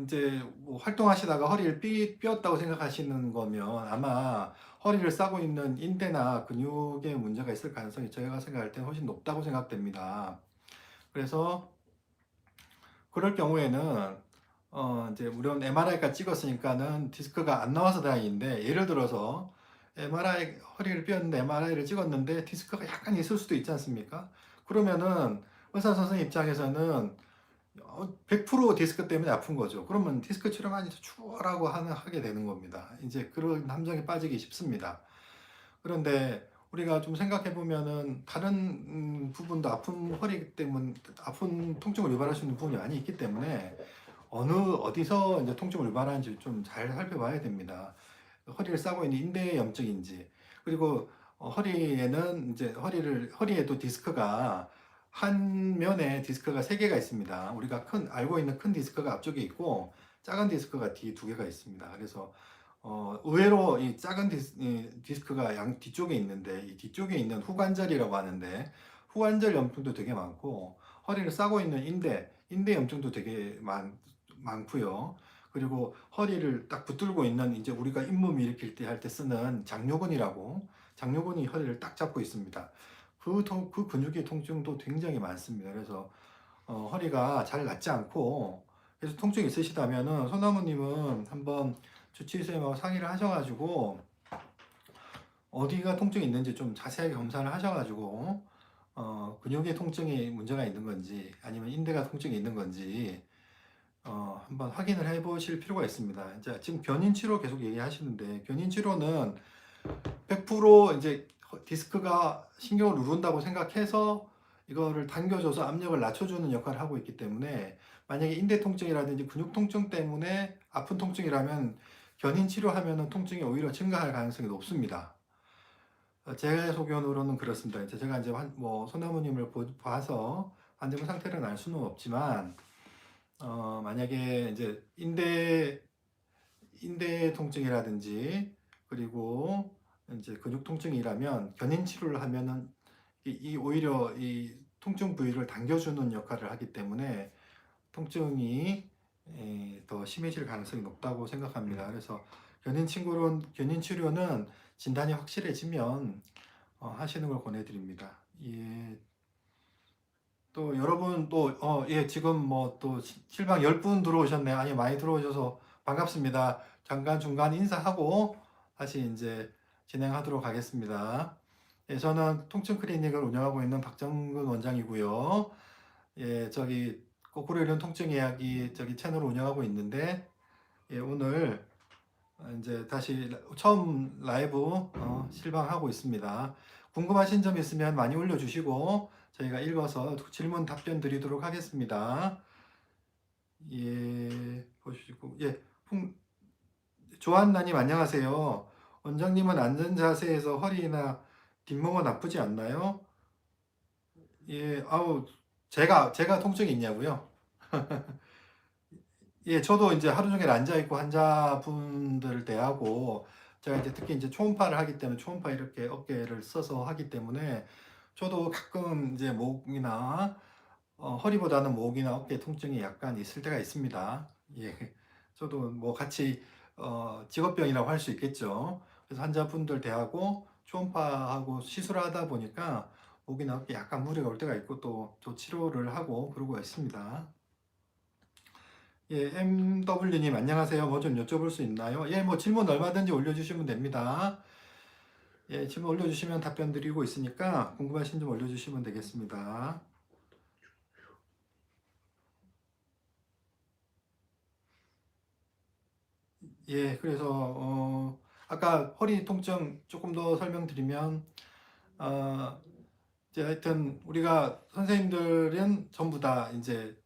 이제 뭐 활동하시다가 허리를 삐었다고 생각하시는 거면 아마 허리를 싸고 있는 인대나 근육에 문제가 있을 가능성이 제가 생각할 때는 훨씬 높다고 생각됩니다. 그래서 그럴 경우에는 이제 물론 MRI가 찍었으니까는 디스크가 안 나와서 다행인데, 예를 들어서 MRI 허리를 삐었는데 MRI를 찍었는데 디스크가 약간 있을 수도 있지 않습니까? 그러면은 의사 선생님 입장에서는 100% 디스크 때문에 아픈 거죠. 그러면 디스크 치료만 이제 추가라고 하게 되는 겁니다. 이제 그런 함정에 빠지기 쉽습니다. 그런데 우리가 좀 생각해 보면은 다른 부분도 아픈 허리 때문에 아픈 통증을 유발할 수 있는 부분이 많이 있기 때문에 어디서 이제 통증을 유발하는지 좀 잘 살펴봐야 됩니다. 허리를 싸고 있는 인대의 염증인지, 그리고 허리에는 이제 허리에도 디스크가 한 면에 디스크가 세 개가 있습니다. 우리가 알고 있는 큰 디스크가 앞쪽에 있고 작은 디스크가 뒤에 두 개가 있습니다. 그래서 의외로 이 작은 디스크가 양 뒤쪽에 있는데, 이 뒤쪽에 있는 후관절이라고 하는데, 후관절 염증도 되게 많고, 허리를 싸고 있는 인대 염증도 되게 많고요. 그리고 허리를 딱 붙들고 있는, 이제 우리가 잇몸 일으킬 때 할 때 쓰는 장요근이 허리를 딱 잡고 있습니다. 그 근육의 통증도 굉장히 많습니다. 그래서 허리가 잘 낫지 않고, 그래서 통증이 있으시다면은 소나무님은 한번 주치의 선생님하고 상의를 하셔가지고 어디가 통증이 있는지 좀 자세하게 검사를 하셔가지고 근육의 통증이 문제가 있는 건지 아니면 인대가 통증이 있는 건지 한번 확인을 해보실 필요가 있습니다. 이제 지금 견인 치료 계속 얘기하시는데, 견인 치료는 100% 이제 디스크가 신경을 누른다고 생각해서 이거를 당겨줘서 압력을 낮춰주는 역할을 하고 있기 때문에, 만약에 인대 통증이라든지 근육 통증 때문에 아픈 통증이라면 견인 치료하면은 통증이 오히려 증가할 가능성이 높습니다. 제 소견으로는 그렇습니다. 이제 제가 이제 소나무님을 봐서 환자분 상태를 알 수는 없지만, 만약에 이제 인대 통증이라든지 그리고 이제 근육 통증이라면 견인 치료를 하면은 오히려 이 통증 부위를 당겨주는 역할을 하기 때문에 통증이 더 심해질 가능성이 높다고 생각합니다. 그래서 견인 치료는 진단이 확실해지면 하시는 걸 권해드립니다. 예. 또 여러분 예, 지금 뭐 또 실방 10분 들어오셨네요. 아니, 많이 들어오셔서 반갑습니다. 잠깐 중간 인사하고 다시 이제 진행하도록 하겠습니다. 예, 저는 통증 클리닉을 운영하고 있는 박정근 원장이고요. 예, 저기 거꾸로 이런 통증 이야기 채널을 운영하고 있는데, 예, 오늘 이제 다시 처음 라이브 실방하고 있습니다. 궁금하신 점 있으면 많이 올려주시고 저희가 읽어서 질문 답변 드리도록 하겠습니다. 예, 보시고, 예, 조한나님 안녕하세요. 원장님은 앉은 자세에서 허리나 뒷목은 아프지 않나요? 예, 제가 통증이 있냐고요? 예, 저도 이제 하루 종일 앉아 있고 환자분들을 대하고, 제가 이제 특히 이제 초음파를 하기 때문에 초음파 이렇게 어깨를 써서 하기 때문에 저도 가끔 이제 목이나 허리보다는 목이나 어깨 통증이 약간 있을 때가 있습니다. 예, 저도 뭐 같이 직업병이라고 할 수 있겠죠. 그래서 환자분들 대하고 초음파하고 시술하다 보니까 목이나 어깨 약간 무리가 올 때가 있고 또 치료를 하고 그러고 있습니다. 예, MW님 안녕하세요. 뭐 좀 여쭤볼 수 있나요? 예, 뭐 질문 얼마든지 올려주시면 됩니다. 예, 질문 올려주시면 답변 드리고 있으니까 궁금하신 점 올려주시면 되겠습니다. 예, 그래서 아까 허리 통증 조금 더 설명드리면, 어, 이제 하여튼 우리가 선생님들은 전부 다 이제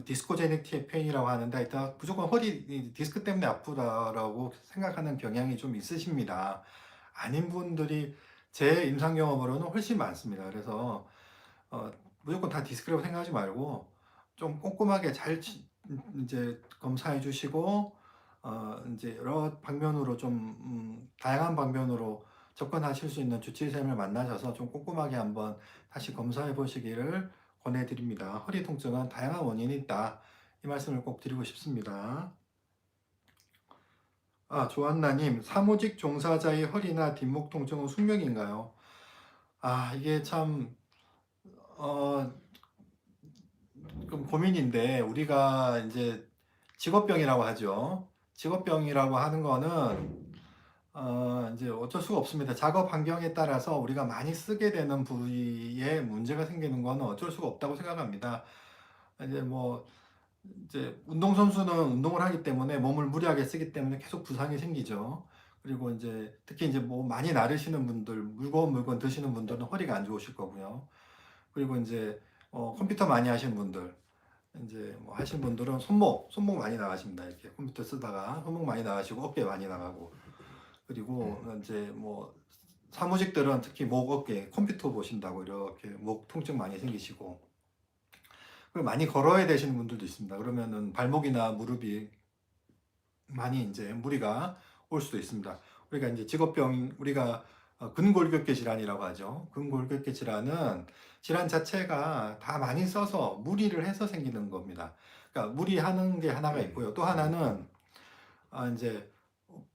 디스코제닉 페인이라고 하는데 하여튼 무조건 허리 디스크 때문에 아프다라고 생각하는 경향이 좀 있으십니다. 아닌 분들이 제 임상 경험으로는 훨씬 많습니다. 그래서 어, 무조건 다 디스크라고 생각하지 말고 좀 꼼꼼하게 잘 이제 검사해 주시고 이제 여러 방면으로 좀 다양한 방면으로 접근하실 수 있는 주치의쌤을 만나셔서 좀 꼼꼼하게 한번 다시 검사해 보시기를 권해드립니다. 허리 통증은 다양한 원인이 있다. 이 말씀을 꼭 드리고 싶습니다. 아, 조한나님, 사무직 종사자의 허리나 뒷목 통증은 숙명인가요? 아, 이게 참, 어, 좀 고민인데, 우리가 이제 직업병이라고 하죠. 직업병이라고 하는 거는, 이제 어쩔 수가 없습니다. 작업 환경에 따라서 우리가 많이 쓰게 되는 부위에 문제가 생기는 거는 어쩔 수가 없다고 생각합니다. 이제 뭐, 이제 운동선수는 운동을 하기 때문에 몸을 무리하게 쓰기 때문에 계속 부상이 생기죠. 그리고 이제 특히 이제 뭐 많이 나르시는 분들, 무거운 물건 드시는 분들은 허리가 안 좋으실 거고요. 그리고 이제 컴퓨터 많이 하시는 분들, 이제 뭐 하시는 분들은 손목 많이 나가십니다. 이렇게 컴퓨터 쓰다가 손목 많이 나가시고 어깨 많이 나가고 그리고 이제 뭐 사무직들은 특히 목, 어깨 컴퓨터 보신다고 이렇게 목 통증 많이 생기시고 그리고 많이 걸어야 되시는 분들도 있습니다. 그러면은 발목이나 무릎이 많이 이제 무리가 올 수도 있습니다. 우리가 이제 직업병 우리가 근골격계 질환이라고 하죠. 근골격계 질환은 질환 자체가 다 많이 써서 무리를 해서 생기는 겁니다. 그러니까 무리하는 게 하나가 있고요. 또 하나는 이제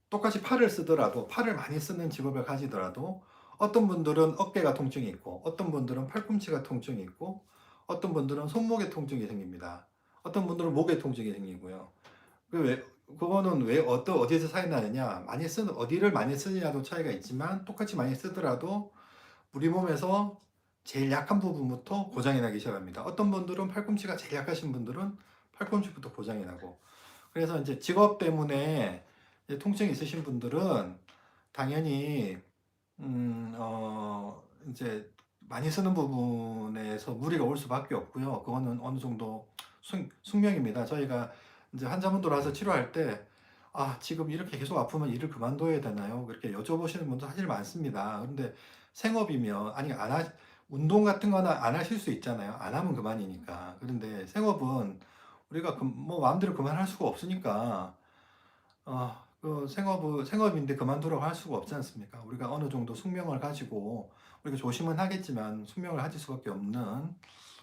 똑같이 팔을 쓰더라도 팔을 많이 쓰는 직업을 가지더라도 어떤 분들은 어깨가 통증이 있고 어떤 분들은 팔꿈치가 통증이 있고 어떤 분들은 손목에 통증이 생깁니다. 어떤 분들은 목에 통증이 생기고요. 그거는 왜 어디에서 차이 나느냐? 어디를 많이 쓰느냐도 차이가 있지만 똑같이 많이 쓰더라도 우리 몸에서 제일 약한 부분부터 고장이 나기 시작합니다. 어떤 분들은 팔꿈치가 제일 약하신 분들은 팔꿈치부터 고장이 나고 그래서 이제 직업 때문에 이제 통증이 있으신 분들은 당연히 이제 많이 쓰는 부분에서 무리가 올 수밖에 없고요. 그거는 어느 정도 숙명입니다. 저희가 이제 환자분들 와서 치료할 때, 아, 지금 이렇게 계속 아프면 일을 그만둬야 되나요? 그렇게 여쭤보시는 분도 사실 많습니다. 그런데 생업이면, 아니, 운동 같은 거는 안 하실 수 있잖아요. 안 하면 그만이니까. 그런데 생업은 우리가 뭐 마음대로 그만할 수가 없으니까, 생업인데 그만두라고 할 수가 없지 않습니까? 우리가 어느 정도 숙명을 가지고, 우리가 조심은 하겠지만 숙명을 가질 수밖에 없는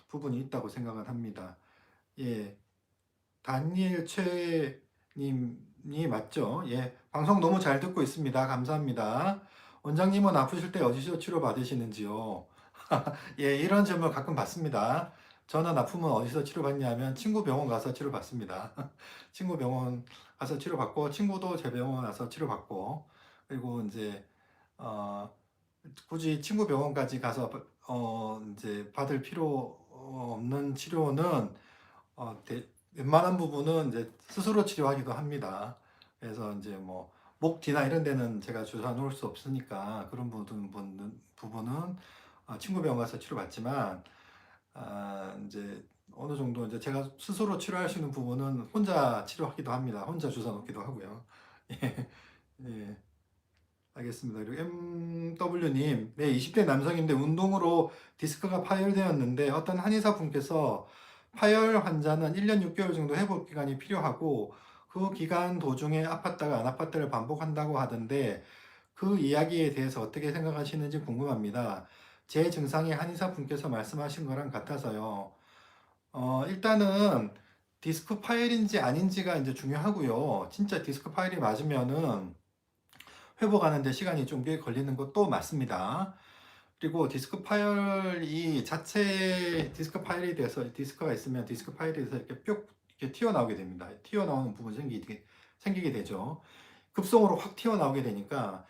부분이 있다고 생각을 합니다. 예, 다니엘 최님이 맞죠? 예, 방송 너무 잘 듣고 있습니다. 감사합니다. 원장님은 아프실 때 어디서 치료 받으시는지요? 예, 이런 질문 가끔 받습니다. 저는 아프면 어디서 치료받냐면 친구 병원 가서 치료받습니다. 친구 병원 가서 치료받고 친구도 제 병원 가서 치료받고 그리고 이제 어, 굳이 친구 병원까지 가서 이제 받을 필요 없는 치료는 웬만한 부분은 이제 스스로 치료하기도 합니다. 그래서 이제 뭐 목 뒤나 이런 데는 제가 주사 놓을 수 없으니까 그런 부분은 친구 병원 가서 치료받지만 이제 어느 정도 이제 제가 스스로 치료할 수 있는 부분은 혼자 치료하기도 합니다. 혼자 주사 놓기도 하고요. 예, 예, 알겠습니다. 그리고 MW님, 네, 20대 남성인데 운동으로 디스크가 파열되었는데 어떤 한의사 분께서 파열 환자는 1년 6개월 정도 회복 기간이 필요하고 그 기간 도중에 아팠다가 안 아팠다를 반복한다고 하던데 그 이야기에 대해서 어떻게 생각하시는지 궁금합니다. 제 증상이 한의사 분께서 말씀하신 거랑 같아서요. 일단은 디스크 파열인지 아닌지가 이제 중요하고요. 진짜 디스크 파열이 맞으면은 회복하는데 시간이 좀 꽤 걸리는 것도 맞습니다. 그리고 디스크 파열이 돼서 디스크가 있으면 디스크 파열이 돼서 이렇게 뿅 이렇게 튀어나오게 됩니다. 튀어나오는 부분이 생기게 되죠. 급성으로 확 튀어나오게 되니까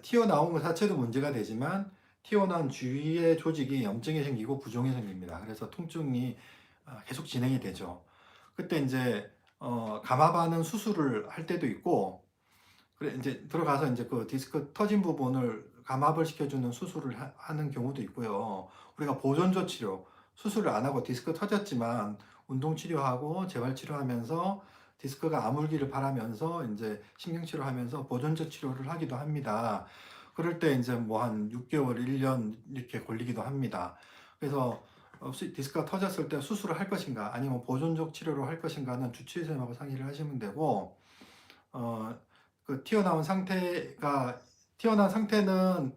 튀어나온 것 자체도 문제가 되지만 튀어나온 주위의 조직이 염증이 생기고 부종이 생깁니다. 그래서 통증이 계속 진행이 되죠. 그때 이제 감압하는 수술을 할 때도 있고 그래 이제 들어가서 이제 그 디스크 터진 부분을 감압을 시켜주는 수술을 하는 경우도 있고요. 우리가 보존조 치료, 수술을 안 하고 디스크 터졌지만 운동 치료하고 재활 치료하면서 디스크가 아물기를 바라면서 이제 신경 치료하면서 보존조 치료를 하기도 합니다. 그럴 때 이제 뭐 한 6개월, 1년 이렇게 걸리기도 합니다. 그래서 디스크가 터졌을 때 수술을 할 것인가 아니면 보존적 치료를 할 것인가는 주치의선생님하고 상의를 하시면 되고 어, 그 튀어나온 상태는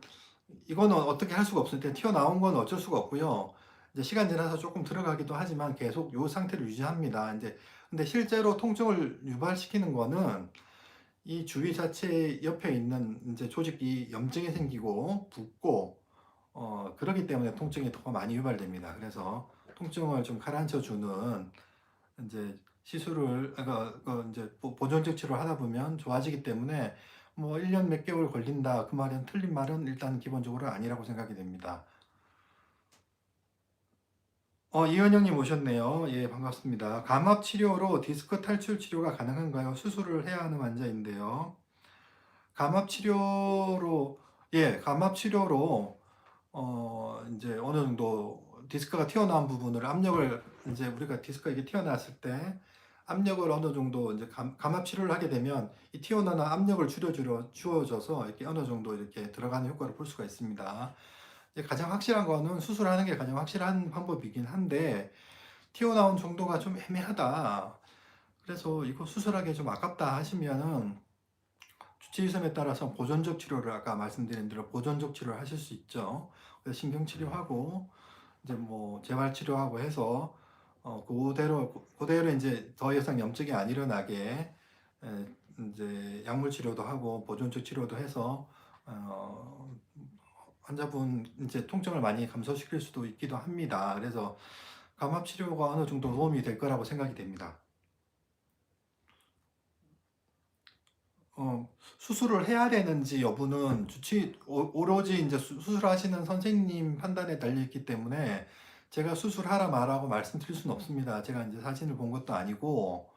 이거는 어떻게 할 수가 없을 때 튀어나온 건 어쩔 수가 없고요. 이제 시간 지나서 조금 들어가기도 하지만 계속 이 상태를 유지합니다. 이제 근데 실제로 통증을 유발시키는 거는 이 주위 자체 옆에 있는 이제 조직이 염증이 생기고 붓고 그러기 때문에 통증이 더 많이 유발됩니다. 그래서 통증을 좀 가라앉혀 주는 이제 시술을 이제 보존적 치료를 하다 보면 좋아지기 때문에 뭐 1년 몇 개월 걸린다 그 말은 틀린 말은 일단 기본적으로 아니라고 생각이 됩니다. 이현영님 오셨네요. 예, 반갑습니다. 감압 치료로 디스크 탈출 치료가 가능한가요? 수술을 해야 하는 환자인데요. 감압 치료로 감압 치료로 이제 어느 정도 디스크가 튀어나온 부분을 압력을 이제 우리가 디스크가 이게 튀어나왔을 때 압력을 어느 정도 이제 감압 치료를 하게 되면 이 튀어나온 압력을 주어져서 이렇게 어느 정도 이렇게 들어가는 효과를 볼 수가 있습니다. 이제 가장 확실한 거는 수술하는 게 가장 확실한 방법이긴 한데 튀어나온 정도가 좀 애매하다. 그래서 이거 수술하기 좀 아깝다 하시면은 주치의점에 따라서 보존적 치료를 아까 말씀드린 대로 보존적 치료를 하실 수 있죠. 그래서 신경 치료하고 이제 뭐 재활 치료하고 해서 그대로 이제 더 이상 염증이 안 일어나게 이제 약물 치료도 하고 보존적 치료도 해서 어, 환자분 이제 통증을 많이 감소시킬 수도 있기도 합니다. 그래서 감압 치료가 어느 정도 도움이 될 거라고 생각이 됩니다. 수술을 해야 되는지 여부는 오로지 이제 수술하시는 선생님 판단에 달려 있기 때문에 제가 수술하라 말하고 말씀드릴 수는 없습니다. 제가 이제 사진을 본 것도 아니고,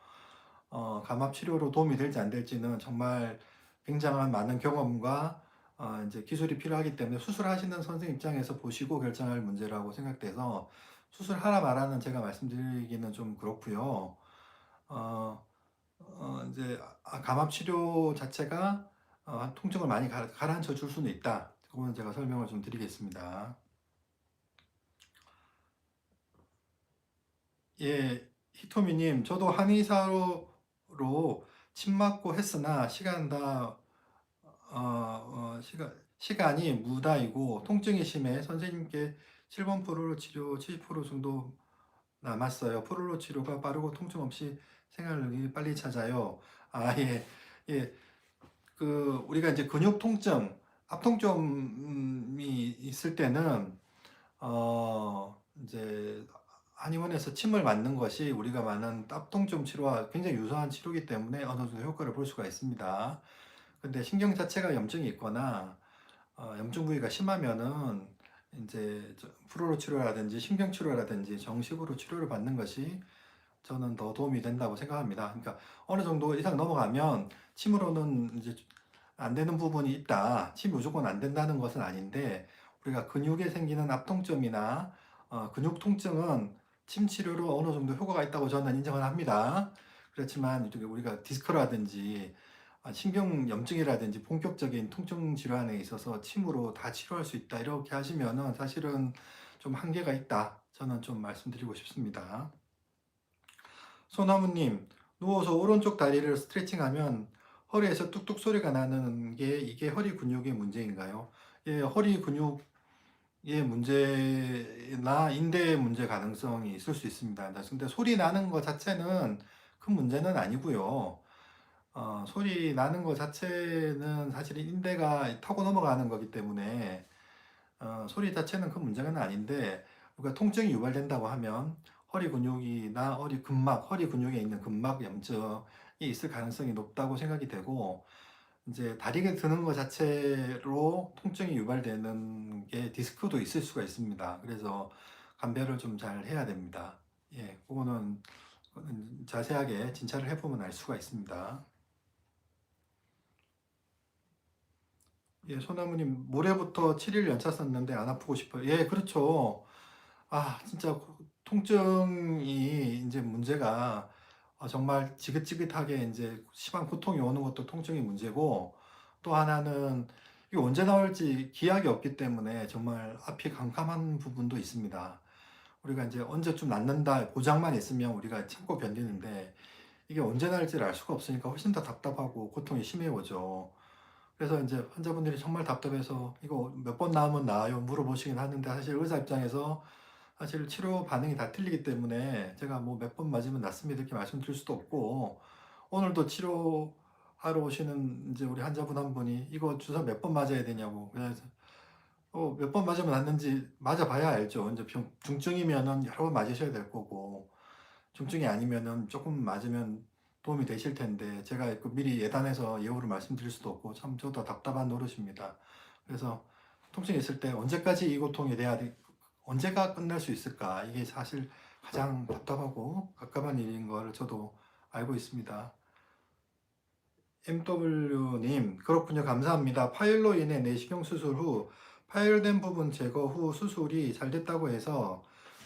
감압 치료로 도움이 될지 안 될지는 정말 굉장한 많은 경험과 이제 기술이 필요하기 때문에 수술하시는 선생님 입장에서 보시고 결정할 문제라고 생각돼서 수술하라 말하는 제가 말씀드리기는 좀 그렇고요. 어, 이제 감압 치료 자체가 통증을 많이 가라앉혀 줄 수는 있다. 그거는 제가 설명을 좀 드리겠습니다. 예, 히토미님, 저도 한의사로 침 맞고 했으나 시간이 무다이고 통증이 심해 선생님께 7번 프로로 치료 70% 정도 남았어요. 프로로 치료가 빠르고 통증 없이 생활력이 빨리 찾아요. 예, 예. 우리가 이제 근육 통증, 압통점이 있을 때는, 이제, 한의원에서 침을 맞는 것이 우리가 많은 압통점 치료와 굉장히 유사한 치료이기 때문에 어느 정도 효과를 볼 수가 있습니다. 근데 신경 자체가 염증이 있거나, 염증 부위가 심하면은, 이제, 프로로 치료라든지 신경 치료라든지 정식으로 치료를 받는 것이 저는 더 도움이 된다고 생각합니다. 그러니까 어느 정도 이상 넘어가면 침으로는 이제 안 되는 부분이 있다. 침 무조건 안 된다는 것은 아닌데 우리가 근육에 생기는 압통점이나 근육 통증은 침 치료로 어느 정도 효과가 있다고 저는 인정을 합니다. 그렇지만 우리가 디스크라든지 신경 염증이라든지 본격적인 통증 질환에 있어서 침으로 다 치료할 수 있다. 이렇게 하시면은 사실은 좀 한계가 있다. 저는 좀 말씀드리고 싶습니다. 소나무님, 누워서 오른쪽 다리를 스트레칭하면 허리에서 뚝뚝 소리가 나는 게 이게 허리 근육의 문제인가요? 예, 허리 근육의 문제나 인대의 문제 가능성이 있을 수 있습니다. 근데 소리 나는 것 자체는 큰 문제는 아니고요. 소리 나는 것 자체는 사실 인대가 타고 넘어가는 거기 때문에 소리 자체는 큰 문제는 아닌데 우리가 통증이 유발된다고 하면 허리 근육이나 허리 근육에 있는 근막 염증이 있을 가능성이 높다고 생각이 되고 이제 다리가 드는 것 자체로 통증이 유발되는 게 디스크도 있을 수가 있습니다. 그래서 감별을 좀 잘 해야 됩니다. 예, 그거는 자세하게 진찰을 해보면 알 수가 있습니다. 예, 소나무님, 모레부터 7일 연차 썼는데 안 아프고 싶어요. 예, 그렇죠. 아, 진짜 통증이 이제 문제가 정말 지긋지긋하게 이제 심한 고통이 오는 것도 통증이 문제고 또 하나는 이게 언제 나올지 기약이 없기 때문에 정말 앞이 캄캄한 부분도 있습니다. 우리가 이제 언제쯤 낫는다 보장만 있으면 우리가 참고 견디는데 이게 언제 나을지를 알 수가 없으니까 훨씬 더 답답하고 고통이 심해오죠. 그래서 이제 환자분들이 정말 답답해서 이거 몇 번 나으면 나아요 물어보시긴 하는데 사실 의사 입장에서 사실 치료 반응이 다 틀리기 때문에 제가 뭐 몇 번 맞으면 낫습니다 이렇게 말씀드릴 수도 없고 오늘도 치료하러 오시는 이제 우리 환자분 한 분이 이거 주사 몇 번 맞아야 되냐고 그래서 몇 번 맞으면 낫는지 맞아봐야 알죠. 이제 중증이면은 여러 번 맞으셔야 될 거고 중증이 아니면은 조금 맞으면 도움이 되실 텐데 제가 그 미리 예단해서 예우를 말씀드릴 수도 없고 참 저도 답답한 노릇입니다. 그래서 통증이 있을 때 언제까지 이 고통이 돼야 돼, 언제가 끝날 수 있을까 이게 사실 가장 답답하고 갑갑한 일인 걸 저도 알고 있습니다. MW님, 그렇군요. 감사합니다. 파열로 인해 내시경 수술 후 파열된 부분 제거 후 수술이 잘 됐다고 해서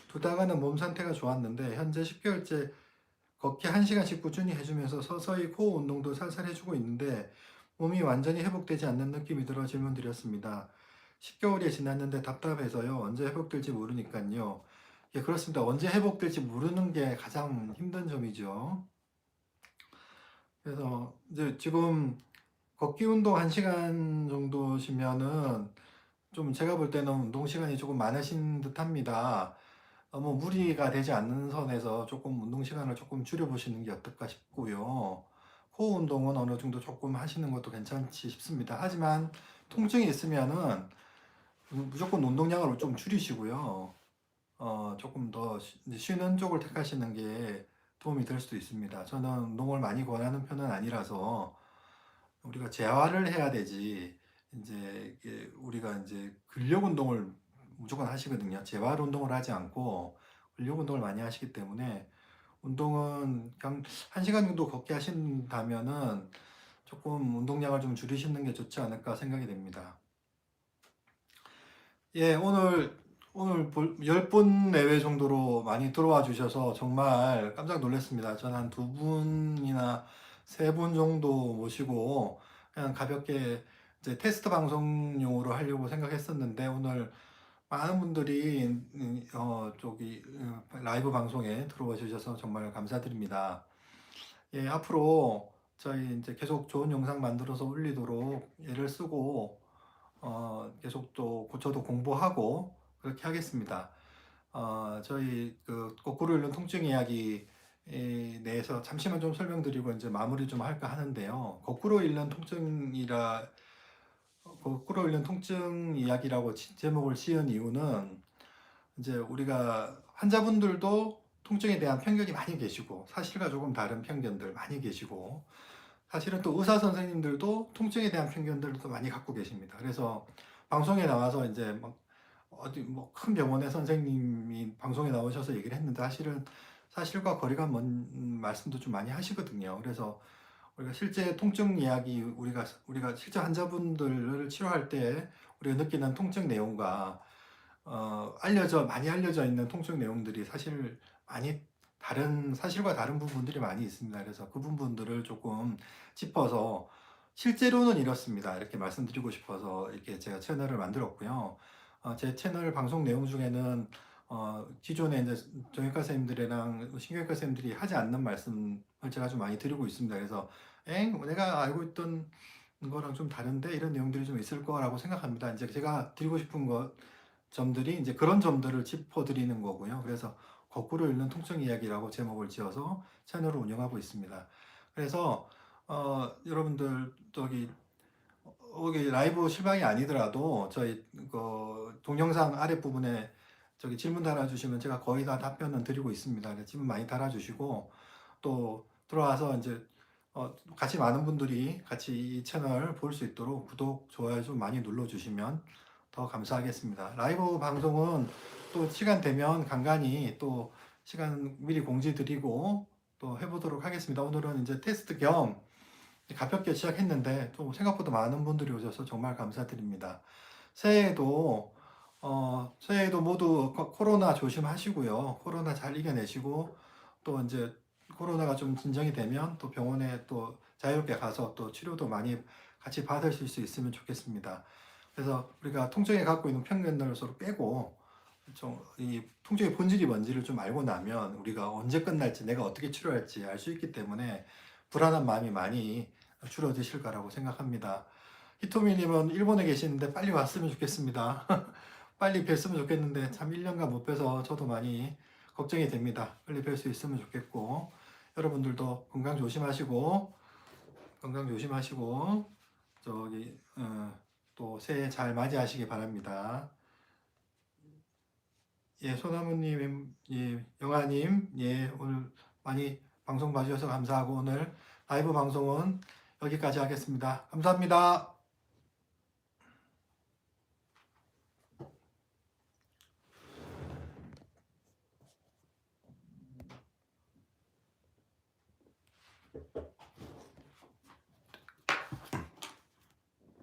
2달간은 몸 상태가 좋았는데 현재 10개월째 걷기 1시간씩 꾸준히 해주면서 서서히 코어 운동도 살살 해주고 있는데 몸이 완전히 회복되지 않는 느낌이 들어 질문드렸습니다. 10개월이 지났는데 답답해서요. 언제 회복될지 모르니까요. 예, 그렇습니다. 언제 회복될지 모르는 게 가장 힘든 점이죠. 그래서 이제 지금 걷기 운동 1시간 정도시면은 좀 제가 볼 때는 운동 시간이 조금 많으신 듯 합니다. 너무 무리가 되지 않는 선에서 조금 운동 시간을 조금 줄여보시는 게 어떨까 싶고요. 코어 운동은 어느 정도 조금 하시는 것도 괜찮지 싶습니다. 하지만 통증이 있으면은 무조건 운동량을 좀 줄이시고요. 조금 더 쉬는 쪽을 택하시는 게 도움이 될 수도 있습니다. 저는 운동을 많이 권하는 편은 아니라서 우리가 재활을 해야 되지 이제 우리가 이제 근력 운동을 무조건 하시거든요. 재활 운동을 하지 않고 근력 운동을 많이 하시기 때문에 운동은 그냥 1시간 정도 걷기 하신다면은 조금 운동량을 좀 줄이시는 게 좋지 않을까 생각이 됩니다. 예, 오늘 10분 내외 정도로 많이 들어와 주셔서 정말 깜짝 놀랐습니다. 저는 한 2분이나 3분 정도 모시고 그냥 가볍게 이제 테스트 방송용으로 하려고 생각했었는데 오늘 많은 분들이 라이브 방송에 들어와 주셔서 정말 감사드립니다. 예, 앞으로 저희 이제 계속 좋은 영상 만들어서 올리도록 애를 쓰고 계속 또 저도 공부하고 그렇게 하겠습니다. 저희 그 거꾸로 읽는 통증 이야기 에 대해서 잠시만 좀 설명드리고 이제 마무리 좀 할까 하는데요. 거꾸로 읽는 통증 이야기라고 제목을 지은 이유는 이제 우리가 환자분들도 통증에 대한 편견이 많이 계시고 사실과 조금 다른 편견들 많이 계시고 사실은 또 의사 선생님들도 통증에 대한 편견들도 많이 갖고 계십니다. 그래서 방송에 나와서 이제 막 어디 뭐 큰 병원의 선생님이 방송에 나오셔서 얘기를 했는데 사실은 사실과 거리가 먼 말씀도 좀 많이 하시거든요. 그래서 우리가 실제 통증 이야기 우리가 실제 환자분들을 치료할 때 우리가 느끼는 통증 내용과 많이 알려져 있는 통증 내용들이 사실 많이 사실과 다른 부분들이 많이 있습니다. 그래서 그 부분들을 조금 짚어서 실제로는 이렇습니다. 이렇게 말씀드리고 싶어서 이렇게 제가 채널을 만들었고요. 제 채널 방송 내용 중에는 기존에 이제 정형외과 선생님들이랑 신경외과 선생님들이 하지 않는 말씀을 제가 좀 많이 드리고 있습니다. 그래서 내가 알고 있던 거랑 좀 다른데 이런 내용들이 좀 있을 거라고 생각합니다. 이제 제가 드리고 싶은 점들이 이제 그런 점들을 짚어드리는 거고요. 그래서 거꾸로 읽는 통증 이야기라고 제목을 지어서 채널을 운영하고 있습니다. 그래서 여러분들 여기 라이브 실방이 아니더라도 저희 그 동영상 아랫부분에 저기 질문 달아주시면 제가 거의 다 답변은 드리고 있습니다. 질문 많이 달아주시고 또 들어와서 이제 같이 많은 분들이 같이 이 채널 볼 수 있도록 구독, 좋아요 좀 많이 눌러주시면 더 감사하겠습니다. 라이브 방송은 또 시간 되면 간간히 또 시간 미리 공지 드리고 또 해보도록 하겠습니다. 오늘은 이제 테스트 겸 가볍게 시작했는데 또 생각보다 많은 분들이 오셔서 정말 감사드립니다. 새해에도 새해에도 모두 코로나 조심하시고요. 코로나 잘 이겨내시고 또 이제 코로나가 좀 진정이 되면 또 병원에 또 자유롭게 가서 또 치료도 많이 같이 받으실 수 있으면 좋겠습니다. 그래서 우리가 통증에 갖고 있는 편견을 서로 빼고 좀 이 통증의 본질이 뭔지를 좀 알고 나면 우리가 언제 끝날지 내가 어떻게 치료할지 알 수 있기 때문에 불안한 마음이 많이 줄어드실 거라고 생각합니다. 히토미님은 일본에 계시는데 빨리 왔으면 좋겠습니다. 빨리 뵀으면 좋겠는데 참 1년간 못 뵈서 저도 많이 걱정이 됩니다. 빨리 뵐 수 있으면 좋겠고 여러분들도 건강 조심하시고 저기 또 새해 잘 맞이하시기 바랍니다. 예, 소나무님, 예, 영아님, 예, 오늘 많이 방송 봐주셔서 감사하고 오늘 라이브 방송은 여기까지 하겠습니다. 감사합니다.